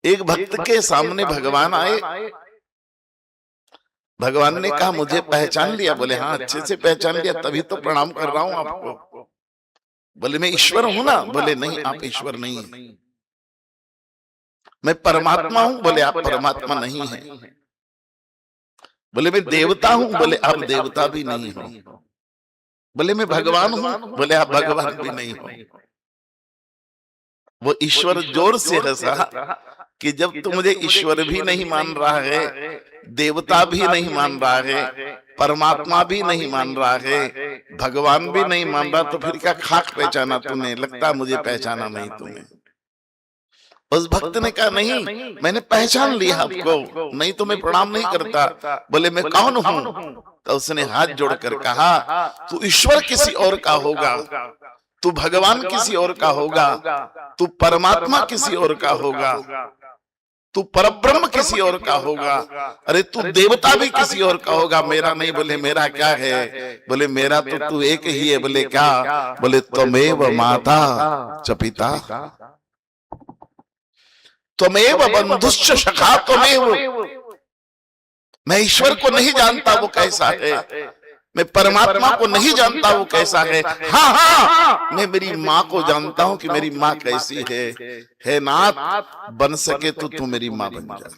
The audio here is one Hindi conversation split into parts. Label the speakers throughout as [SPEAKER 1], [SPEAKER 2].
[SPEAKER 1] एक भक्त के सामने भगवान आए। भगवान ने कहा मुझे पहचान लिया? बोले हाँ अच्छे से पहचान लिया, तभी तो प्रणाम कर रहा हूं आपको। बोले मैं ईश्वर हूं ना? बोले नहीं, आप ईश्वर नहीं है। मैं परमात्मा हूं? बोले आप परमात्मा नहीं है। बोले मैं देवता हूं? बोले आप देवता भी नहीं हो। बोले मैं भगवान हूं? बोले आप भगवान भी नहीं हो। वो ईश्वर जोर से हंसा कि जब तू मुझे ईश्वर भी नहीं मान रहा है, देवता भी नहीं मान रहा है, परमात्मा भी नहीं मान रहा है, भगवान भी नहीं मान रहा, तो फिर क्या खाक पहचाना तूने? लगता मुझे पहचाना नहीं तूने। उस भक्त ने कहा नहीं, मैंने पहचान लिया आपको, नहीं तो मैं प्रणाम नहीं करता। बोले मैं कौन हूं? तो उसने हाथ जोड़कर कहा तू ईश्वर किसी और का होगा, तू भगवान किसी और का होगा, तू परमात्मा किसी और का होगा, तू परब्रह्म किसी और का होगा, अरे तू देवता भी किसी और का होगा, मेरा नहीं। बोले मेरा क्या है? बोले मेरा तो तू एक ही है। बोले क्या? बोले त्वमेव माता च पिता त्वमेव बंधुश्च सखा त्वमेव। मैं ईश्वर को नहीं जानता वो कैसा है, मैं परमात्मा को नहीं जानता वो कैसा है। हाँ हाँ, मैं मेरी माँ को जानता हूं कि मेरी माँ कैसी है। हे नाथ, बन सके तो तू मेरी माँ बन जा।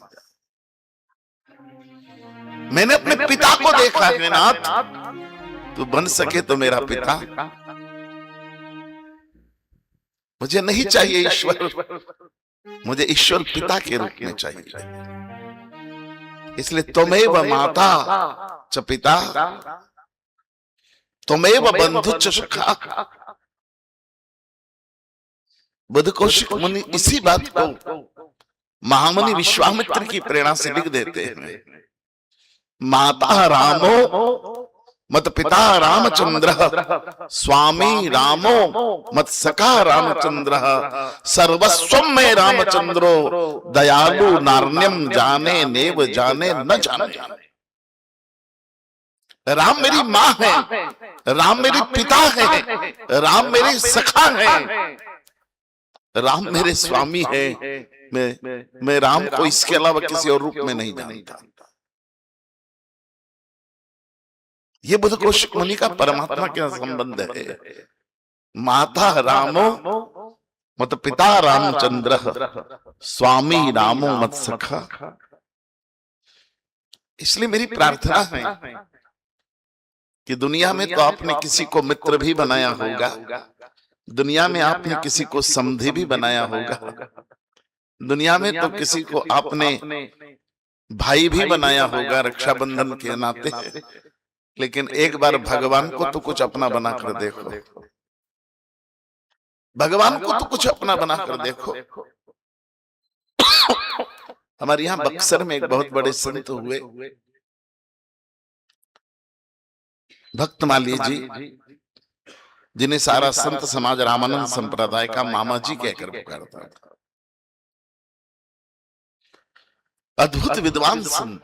[SPEAKER 1] मैंने अपने पिता को देखा है नाथ, तू बन सके तो मेरा पिता। मुझे नहीं चाहिए ईश्वर, मुझे ईश्वर पिता के रूप में चाहिए। इसलिए त्वमेव माता च पिता त्वमेव बंधुश्च सखा। बुद्ध कौशिक मुनि इसी बात को महामुनि विश्वामित्र की प्रेरणा से लिख देते हैं। माता रामो मत पिता रामचंद्र, स्वामी रामो मत सखा रामचंद्र, सर्वस्व में रामचंद्रो, दयालु नारण्यम जाने नेव जाने न जाने। राम मेरी माँ है, राम मेरी पिता है, राम मेरे सखा है, राम मेरे स्वामी है। मैं राम को इसके अलावा किसी और रूप में नहीं जानता। ये बुद्ध कौशिक मुनि का परमात्मा के संबंध है। माता रामो मत पिता रामचंद्र, स्वामी रामो मत सखा। इसलिए मेरी प्रार्थना है कि दुनिया में तो आपने किसी को मित्र भी बनाया होगा, दुनिया में आपने किसी को समधी भी बनाया होगा, दुनिया में तो किसी को आपने भाई भी बनाया होगा रक्षाबंधन के नाते, लेकिन एक बार भगवान को तो कुछ अपना बना कर देखो। भगवान को तो कुछ अपना बना कर देखो। हमारे यहाँ बक्सर में एक बहुत बड़े संत हुए, भक्तमाली जी, जिन्हें सारा संत समाज रामानंद संप्रदाय का मामा जी कहकर पुकारता था। अद्भुत विद्वान संत,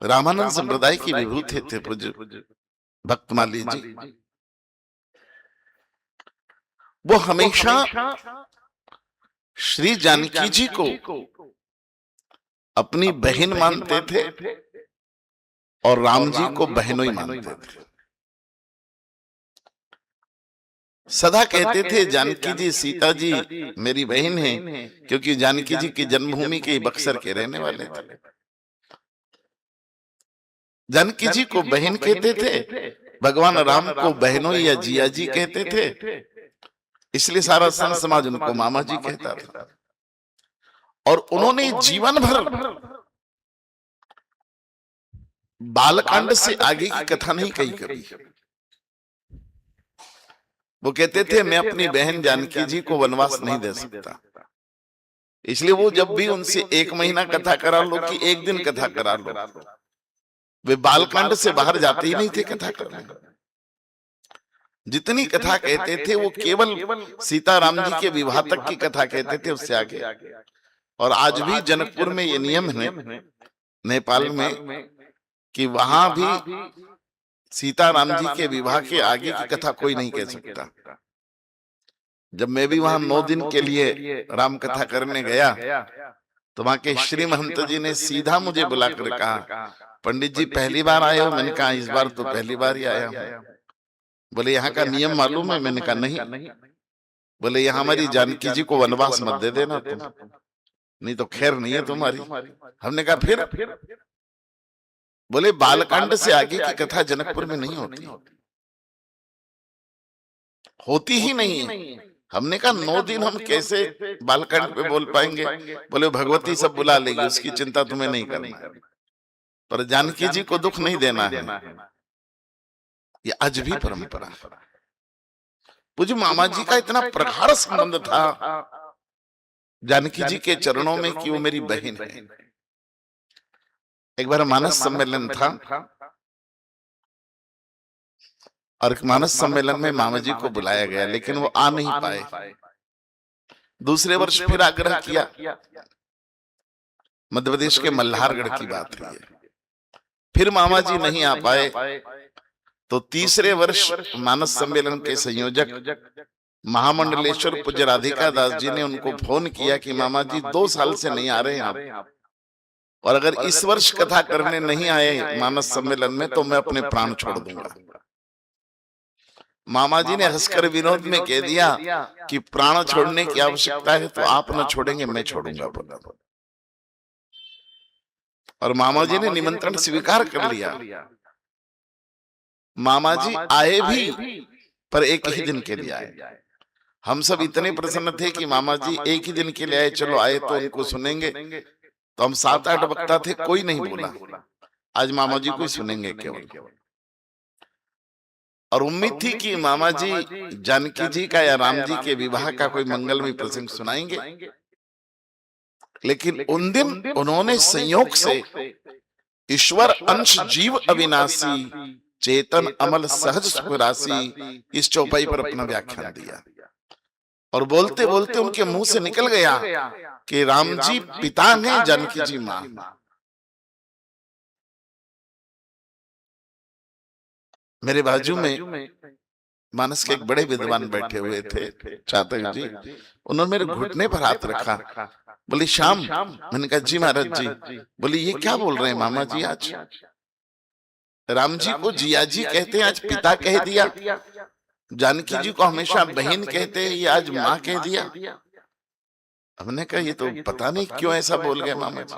[SPEAKER 1] रामानंद संप्रदाय की विभूति थे पूज्य भक्तमाली जी। वो हमेशा श्री जानकी जी को अपनी बहन मानते थे और राम जी को बहनोई मानते थे। सदा कहते थे जानकी जी सीता जी मेरी बहन है, क्योंकि जानकी जी की जन्मभूमि के बक्सर के रहने वाले थे। जानकी जी को बहन कहते थे, भगवान राम को बहनोई या जिया जी कहते थे, इसलिए सारा संत समाज उनको मामा जी कहता था। और उन्होंने जीवन भर बालकांड से आगे की कथा नहीं कही कभी। वो कहते थे मैं अपनी बहन जानकी जी को वनवास नहीं दे सकता, इसलिए वो जब भी उनसे 1 महीना कथा करा लो कि 1 दिन कथा करा लो, वे बालकांड से बाहर जाते ही नहीं थे कथा करने। जितनी कथा कहते थे वो केवल सीताराम जी के विवाह तक की कथा कहते थे, उससे आगे। और आज भी जनकपुर में ये नियम है नेपाल में कि वहां भी सीताराम जी के विवाह के आगे की कथा कोई नहीं कह सकता। जब मैं भी वहां 9 दिन के लिए राम कथा करने गया तो वहां के श्री महंत जी ने सीधा मुझे बुलाकर कहा, पंडित जी पहली बार आए हो? मैंने कहा इस बार तो पहली बार ही आया हूं। बोले यहाँ का नियम मालूम है? मैंने कहा नहीं। बोले यहाँ हमारी जानकी जी को वनवास मत दे देना तुम, नहीं तो खैर नहीं है तुम्हारी। हमने कहा फिर? बोले बालकांड से आगे की कथा जनकपुर में नहीं होती ही नहीं है। हमने कहा 9 दिन हम कैसे बालकांड पे बोल पाएंगे? बोले भगवती सब बुला लेगी, उसकी चिंता तुम्हें नहीं करनी, पर जानकी जी को दुख नहीं देना है। ये आज भी परंपरा है। पूज्य मामा जी का इतना प्रगाढ़ संबंध था जानकी जी के चरणों में कि वो मेरी बहन है। एक बार मानस सम्मेलन था और मानस सम्मेलन में मामा जी को बुलाया गया, लेकिन वो आ नहीं पाए। दूसरे वर्ष फिर आग्रह किया। मध्य प्रदेश के मल्हारगढ़ की बात है ये। फिर मामा जी नहीं आ पाए तो तीसरे वर्ष मानस सम्मेलन के संयोजक महामंडलेश्वर पूज्य राधिका दास जी ने उनको फोन किया कि मामा जी 2 साल से नहीं आ रहे हैं आप, और अगर इस वर्ष कथा करने नहीं आए मानस सम्मेलन में तो मैं अपने प्राण छोड़ दूंगा। मामा जी ने हंसकर विनोद में कह दिया कि प्राण छोड़ने की आवश्यकता है तो आप न छोड़ेंगे, मैं छोड़ूंगा बोला। और मामा जी ने निमंत्रण स्वीकार कर लिया। मामा जी आए भी पर एक ही दिन के लिए आए। हम सब इतने प्रसन्न थे कि मामा जी एक ही दिन के लिए आए, चलो आए तो उनको सुनेंगे। तो हम 7-8 वक्ता थे, कोई नहीं बोला। आज मामा जी को सुनेंगे केवल। और उम्मीद थी कि मामा जी जानकी जी का या राम जी के विवाह का कोई मंगलमय प्रसंग सुनाएंगे, लेकिन उन दिन उन्होंने संयोग से ईश्वर अंश जीव अविनाशी चेतन अमल सहज सुख राशि इस चौपाई पर अपना व्याख्यान दिया। और बोलते बोलते उनके मुंह से निकल गया कि राम जी पिता हैं, जानकी जी मां। मेरे बाजू में मानस के एक बड़े विद्वान बैठे हुए थे, चातक जी। उन्होंने मेरे घुटने पर हाथ रखा, बोली श्याम। मैंने कहा जी महाराज जी। बोली ये क्या बोल रहे हैं मामा जी? आज राम जी को जिया जी कहते हैं, आज पिता कह दिया। जानकी जी को हमेशा बहन कहते हैं, ये आज माँ कह दिया। हमने कहा ये तो पता नहीं क्यों ऐसा बोल गए मामा जी।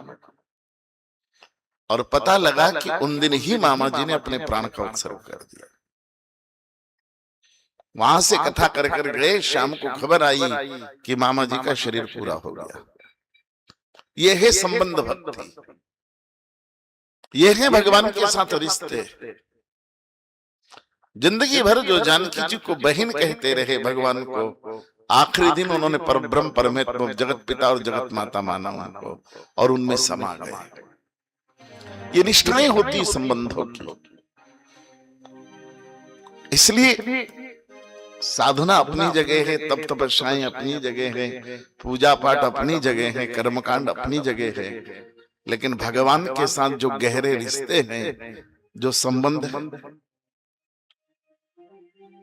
[SPEAKER 1] और पता लगा कि उन दिन ही मामा जी ने अपने प्राण का उत्सर्ग कर दिया। वहां से कथा कर कर गए, शाम को खबर आई कि मामा जी का शरीर पूरा हो गया। ये है संबंध भक्ति, ये है भगवान के साथ रिश्ते। जिंदगी भर जो जानकी जी को बहन कहते रहे भगवान को, आखिरी दिन उन्होंने परब्रह्म परमेश्वर जगत पिता और जगत माता माना उनको, और उनमें समा गए। ये निष्ठाएं होती संबंधों की। इसलिए साधना अपनी जगह है, तप तपस्याएं अपनी जगह है, पूजा पाठ अपनी जगह है, कर्मकांड अपनी जगह है, लेकिन भगवान के साथ जो गहरे रिश्ते हैं, जो संबंध है,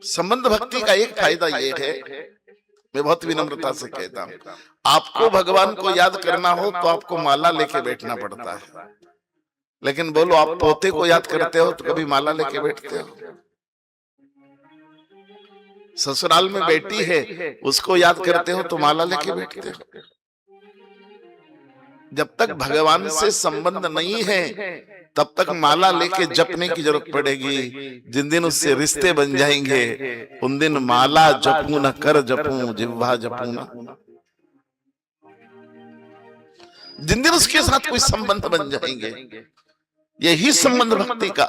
[SPEAKER 1] संबंध भक्ति का एक फायदा ये है, मैं बहुत विनम्रता से कहता हूं, आपको भगवान को याद करना हो तो आपको माला लेके बैठना पड़ता है। लेकिन बोलो आप पोते को याद करते हो तो कभी माला लेके बैठते हो? ससुराल में बेटी है उसको याद करते हो तो माला लेके बैठते हो? जब तक भगवान से संबंध नहीं है तब तक माला लेके जपने की जरूरत पड़ेगी। जिन दिन उससे रिश्ते बन जाएंगे उन दिन माला जपू न कर जपू जिह्वा जपू न। जिन दिन उसके साथ कोई संबंध बन जाएंगे, यही संबंध भक्ति का